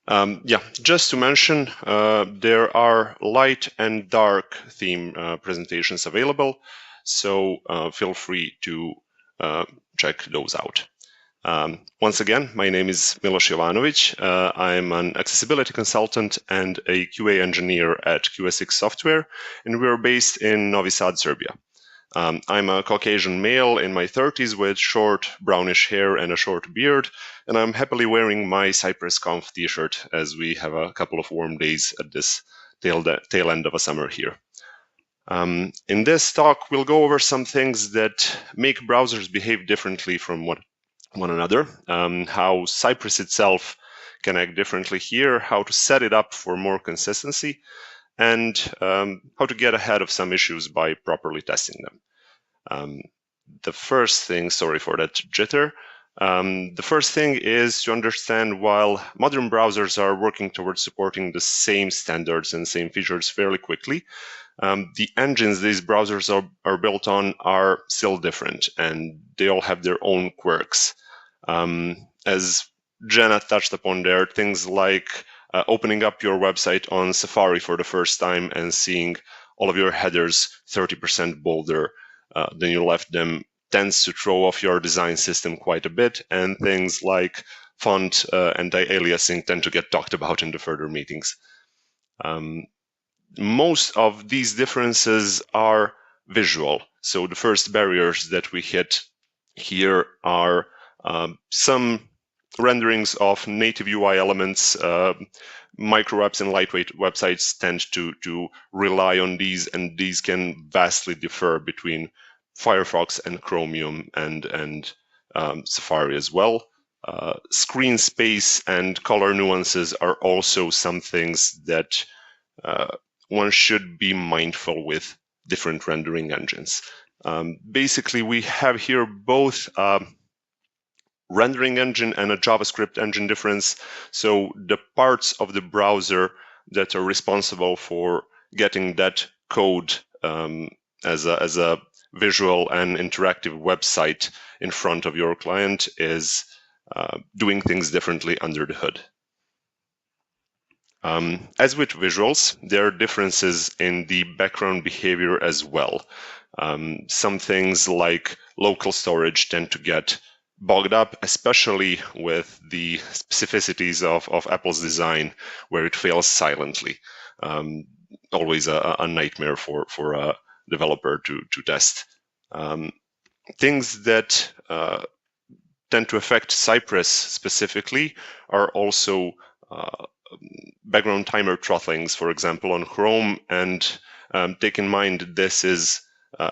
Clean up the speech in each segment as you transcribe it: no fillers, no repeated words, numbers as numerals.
Just to mention, there are light and dark theme presentations available, so feel free to check those out. Once again, my name is Miloš Jovanović. I'm an accessibility consultant and a QA engineer at QSX Software, and we're based in Novi Sad, Serbia. I'm a Caucasian male in my 30s with short brownish hair and a short beard, and I'm happily wearing my Cypress Conf t-shirt as we have a couple of warm days at this tail end of a summer here. In this talk, we'll go over some things that make browsers behave differently from one another, how Cypress itself can act differently here, how to set it up for more consistency, and how to get ahead of some issues by properly testing them. The first thing, sorry for that jitter, the first thing is to understand while modern browsers are working towards supporting the same standards and same features fairly quickly, the engines these browsers are built on are still different, and they all have their own quirks. As Jenna touched upon there, things like opening up your website on Safari for the first time and seeing all of your headers 30% bolder than you left them tends to throw off your design system quite a bit, and things like font anti-aliasing tend to get talked about in the further meetings. Most of these differences are visual. So the first barriers that we hit here are some renderings of native UI elements. Micro apps and lightweight websites tend to rely on these, and these can vastly differ between Firefox and Chromium and Safari as well. Screen space and color nuances are also some things that one should be mindful with different rendering engines. Basically, we have here both rendering engine and a JavaScript engine difference. So the parts of the browser that are responsible for getting that code as a visual and interactive website in front of your client is doing things differently under the hood. As with visuals, there are differences in the background behavior as well. Some things like local storage tend to get bogged up, especially with the specificities of Apple's design, where it fails silently. Always a nightmare for a developer to test. Things that tend to affect Cypress specifically are also background timer throttlings, for example, on Chrome, and take in mind this is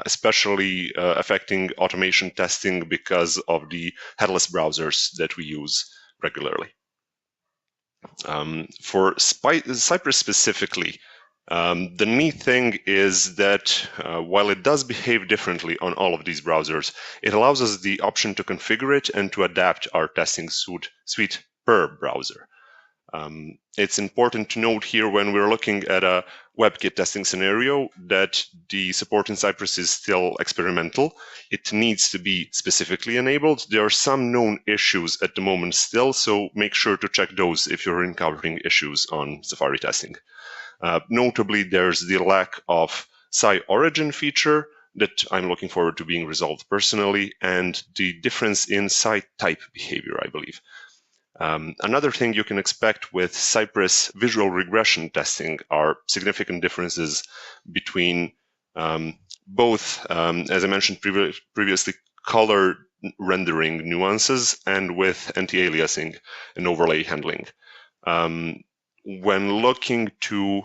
especially affecting automation testing because of the headless browsers that we use regularly. For Cypress specifically, the neat thing is that while it does behave differently on all of these browsers, it allows us the option to configure it and to adapt our testing suite per browser. It's important to note here when we're looking at a WebKit testing scenario that the support in Cypress is still experimental. It needs to be specifically enabled. There are some known issues at the moment still, so make sure to check those if you're encountering issues on Safari testing. Notably, there's the lack of Origin feature that I'm looking forward to being resolved personally, and the difference in site type behavior, I believe. Another thing you can expect with Cypress visual regression testing are significant differences between both, as I mentioned previously, color rendering nuances and with anti-aliasing and overlay handling. When looking to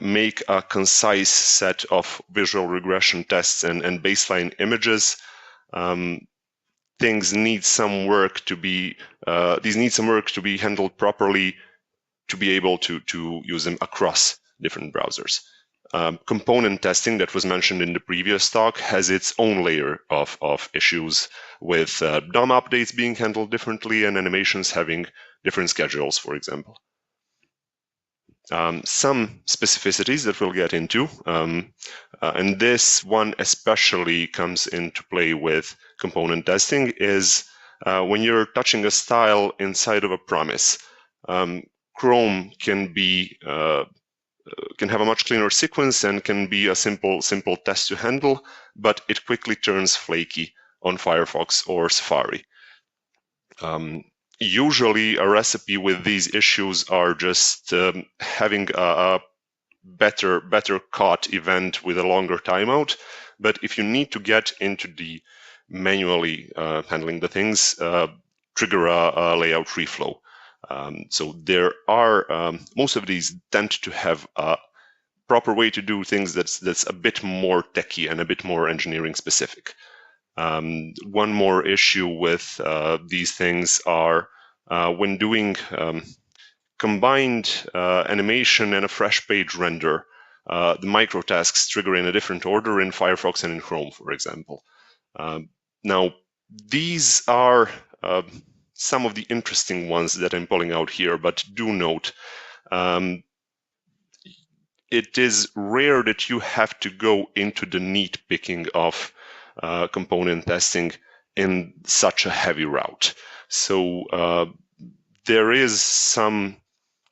make a concise set of visual regression tests and baseline images, things need some work to be handled properly to be able to use them across different browsers. Component testing that was mentioned in the previous talk has its own layer of issues with DOM updates being handled differently and animations having different schedules, for example. Some specificities that we'll get into, and this one especially comes into play with component testing, is when you're touching a style inside of a promise. Chrome can have a much cleaner sequence and can be a simple test to handle, but it quickly turns flaky on Firefox or Safari. Usually, a recipe with these issues are just having a better caught event with a longer timeout. But if you need to get into the manually handling the things, trigger a layout reflow. So there are most of these tend to have a proper way to do things that's a bit more techy and a bit more engineering specific. One more issue with these things are when doing combined animation and a fresh page render, the microtasks trigger in a different order in Firefox and in Chrome, for example. Now, these are some of the interesting ones that I'm pulling out here, but do note, it is rare that you have to go into the nitpicking of component testing in such a heavy route. So there is some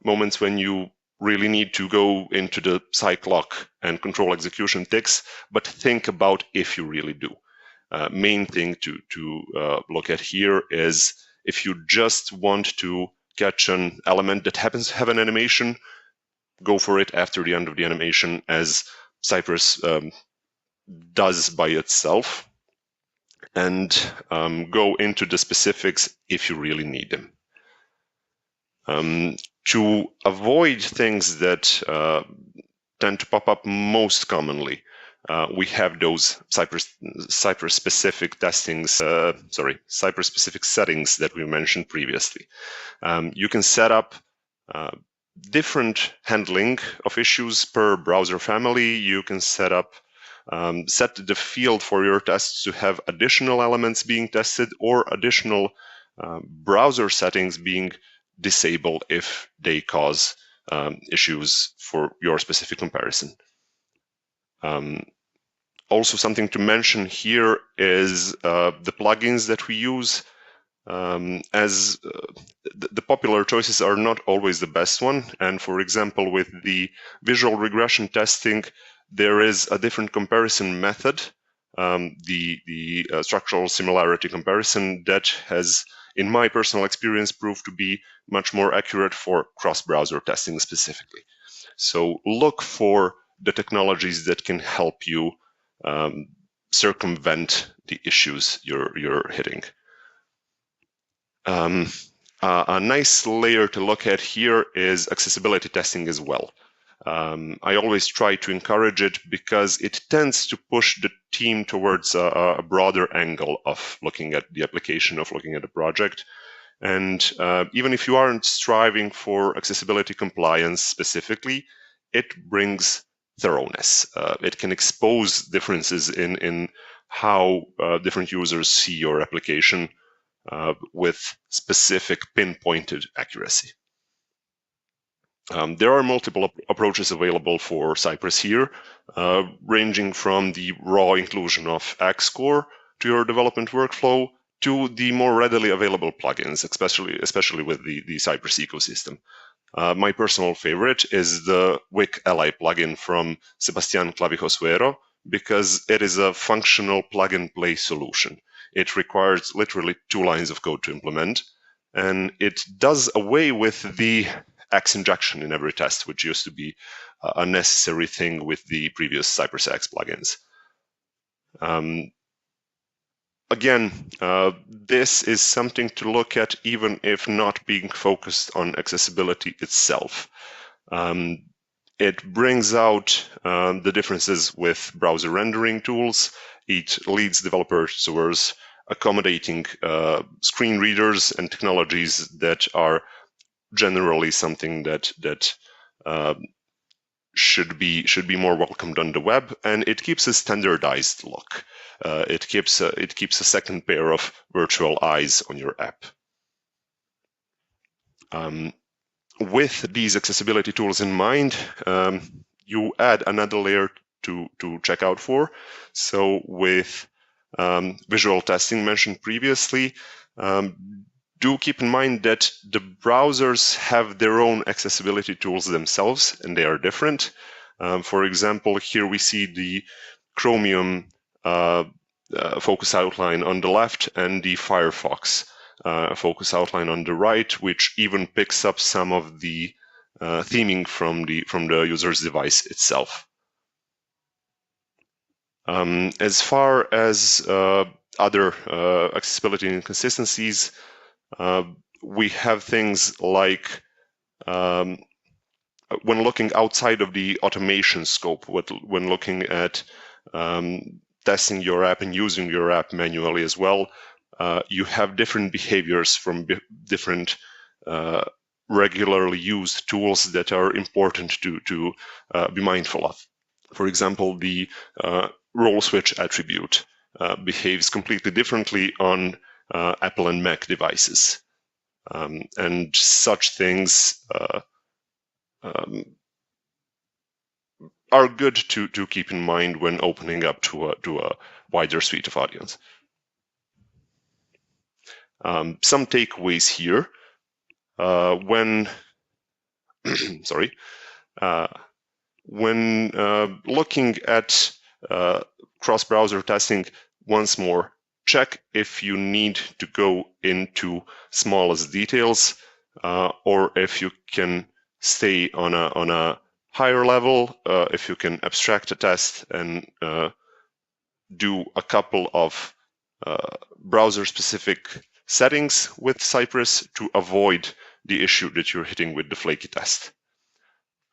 moments when you really need to go into the cyclock and control execution ticks, but think about if you really do. Main thing to look at here is if you just want to catch an element that happens to have an animation, go for it after the end of the animation, as Cypress does by itself, and go into the specifics if you really need them. To avoid things that tend to pop up most commonly, we have those Cypress-specific Cypress-specific settings that we mentioned previously. You can set up different handling of issues per browser family. You can set the field for your tests to have additional elements being tested or additional browser settings being disabled if they cause issues for your specific comparison. Also, something to mention here is the plugins that we use. As the popular choices are not always the best one, and for example, with the visual regression testing, there is a different comparison method, the structural similarity comparison, that has, in my personal experience, proved to be much more accurate for cross-browser testing specifically. So look for the technologies that can help you circumvent the issues you're hitting. A nice layer to look at here is accessibility testing as well. I always try to encourage it because it tends to push the team towards a broader angle of looking at the application, of looking at the project. And even if you aren't striving for accessibility compliance specifically, it brings thoroughness. It can expose differences in how different users see your application with specific pinpointed accuracy. There are multiple approaches available for Cypress here, ranging from the raw inclusion of Xcore to your development workflow to the more readily available plugins, especially with the Cypress ecosystem. My personal favorite is the Wick Ally plugin from Sebastián Clavijo-Suero, because it is a functional plug-and-play solution. It requires literally 2 lines of code to implement, and it does away with the X injection in every test, which used to be a necessary thing with the previous Cypress X plugins. Again, this is something to look at even if not being focused on accessibility itself. It brings out the differences with browser rendering tools. It leads developers towards accommodating screen readers and technologies that are generally something that should be more welcomed on the web, and it keeps a standardized look. It keeps a second pair of virtual eyes on your app. With these accessibility tools in mind, you add another layer to check out for. So with visual testing mentioned previously, do keep in mind that the browsers have their own accessibility tools themselves, and they are different. For example, here we see the Chromium focus outline on the left and the Firefox focus outline on the right, which even picks up some of the theming from the user's device itself. As far as other accessibility inconsistencies, we have things like when looking outside of the automation scope, when looking at testing your app and using your app manually as well, you have different behaviors from different regularly used tools that are important to be mindful of. For example, the role switch attribute behaves completely differently on Apple and Mac devices. And such things are good to keep in mind when opening up to a wider suite of audience. Some takeaways here. When looking at cross-browser testing, once more, check if you need to go into smallest details, or if you can stay on a higher level, if you can abstract a test and do a couple of browser-specific settings with Cypress to avoid the issue that you're hitting with the flaky test.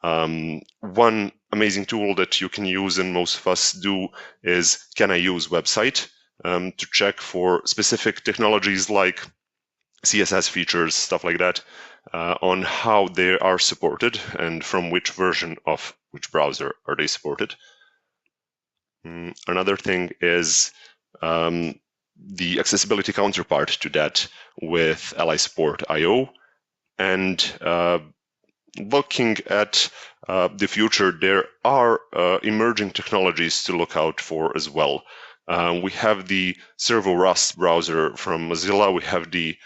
One amazing tool that you can use, and most of us do, is Can I Use Website, to check for specific technologies like CSS features, stuff like that, on how they are supported and from which version of which browser are they supported. Another thing is the accessibility counterpart to that with Support.io, and looking at the future, there are emerging technologies to look out for as well. We have the Servo Rust browser from Mozilla. We have the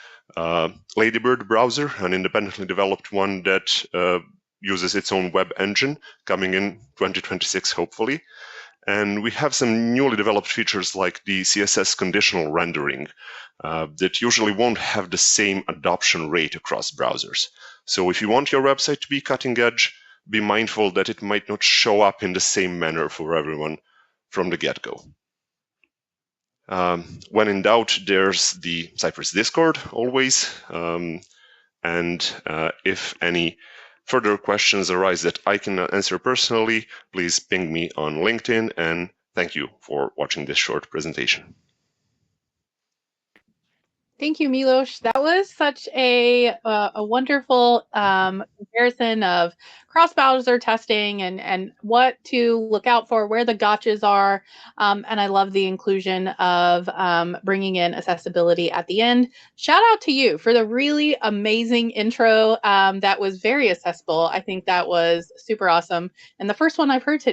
Ladybird browser, an independently developed one that uses its own web engine, coming in 2026, hopefully. And we have some newly developed features like the CSS conditional rendering that usually won't have the same adoption rate across browsers. So if you want your website to be cutting edge, be mindful that it might not show up in the same manner for everyone from the get-go. When in doubt, there's the Cypress Discord always. And if any further questions arise that I can answer personally, please ping me on LinkedIn, and thank you for watching this short presentation. Thank you, Miloš. That was such a wonderful comparison of cross-browser testing and what to look out for, where the gotchas are. And I love the inclusion of bringing in accessibility at the end. Shout out to you for the really amazing intro that was very accessible. I think that was super awesome. And the first one I've heard today.